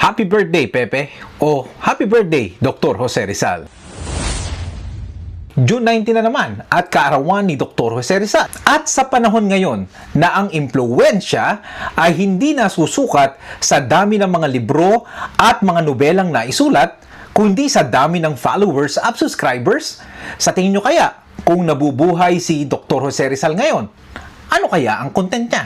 Happy birthday, Pepe! O happy birthday, Dr. Jose Rizal! June 19 na naman at kaarawan ni Dr. Jose Rizal. At sa panahon ngayon na ang impluwensya ay hindi nasusukat sa dami ng mga libro at mga nobelang naisulat, kundi sa dami ng followers at subscribers. Sa tingin nyo kaya, kung nabubuhay si Dr. Jose Rizal ngayon, ano kaya ang content niya?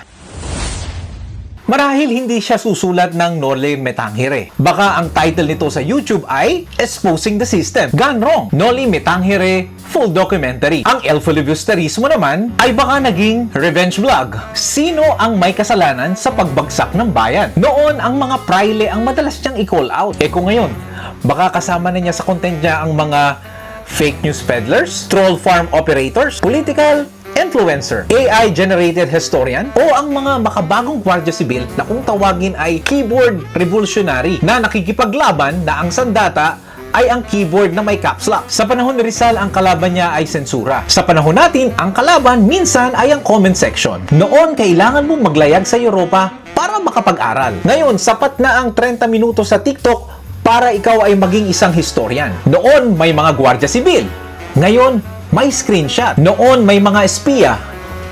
Marahil hindi siya susulat ng Noli Me Tangere. Baka ang title nito sa YouTube ay Exposing the System. Gone wrong. Noli Me Tangere full documentary. Ang El Filibusterismo naman ay baka naging revenge vlog. Sino ang may kasalanan sa pagbagsak ng bayan? Noon, ang mga praile ang madalas niyang i-call out. Kung ngayon, baka kasama na niya sa content niya ang mga fake news peddlers, troll farm operators, political influencer, AI-generated historian, o ang mga makabagong Gwardiya Sibil na kung tawagin ay keyboard revolutionary na nakikipaglaban na ang sandata ay ang keyboard na may caps lock. Sa panahon ni Rizal, ang kalaban niya ay sensura. Sa panahon natin, ang kalaban minsan ay ang comment section. Noon, kailangan mong maglayag sa Europa para makapag-aral. Ngayon, sapat na ang 30 minuto sa TikTok para ikaw ay maging isang historian. Noon, may mga Gwardiya Sibil. Ngayon, may screenshot. Noon, may mga espiya.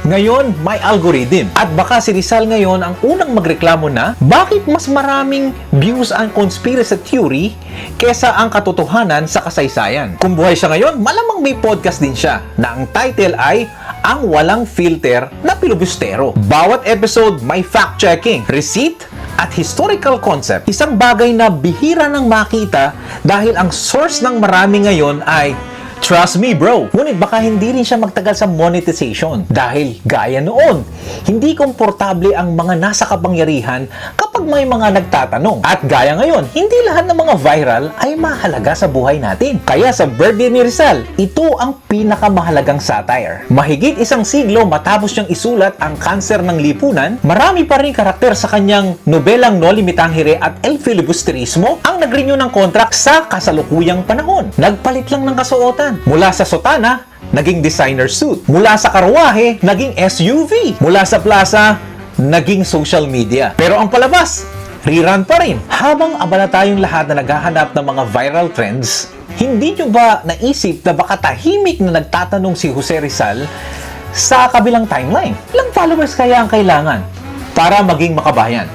Ngayon, may algorithm. At baka si Rizal ngayon ang unang magreklamo na bakit mas maraming views ang conspiracy theory kesa ang katotohanan sa kasaysayan. Kung buhay siya ngayon, malamang may podcast din siya na ang title ay Ang Walang Filter na Pilibustero. Bawat episode may fact-checking, receipt, at historical concept. Isang bagay na bihira nang makita dahil ang source ng marami ngayon ay trust me, bro. Ngunit baka hindi rin siya magtagal sa monetization dahil gaya noon, hindi komportable ang mga nasa kapangyarihan kapag may mga nagtatanong. At gaya ngayon, hindi lahat ng mga viral ay mahalaga sa buhay natin. Kaya sa birthday ni Rizal, ito ang pinakamahalagang satire. Mahigit isang siglo matapos niyang isulat ang kanser ng lipunan, marami pa rin karakter sa kanyang nobelang Noli Me Tangere at El Filibusterismo ang nag-renew ng contract sa kasalukuyang panahon. Nagpalit lang ng kasuotan. Mula sa sotana, naging designer suit. Mula sa karwahe, naging SUV. Mula sa plaza, naging social media. Pero ang palabas, rerun pa rin. Habang abala tayong lahat na naghahanap ng mga viral trends, hindi nyo ba naisip na baka tahimik na nagtatanong si Jose Rizal sa kabilang timeline? Ilang followers kaya ang kailangan para maging makabayan?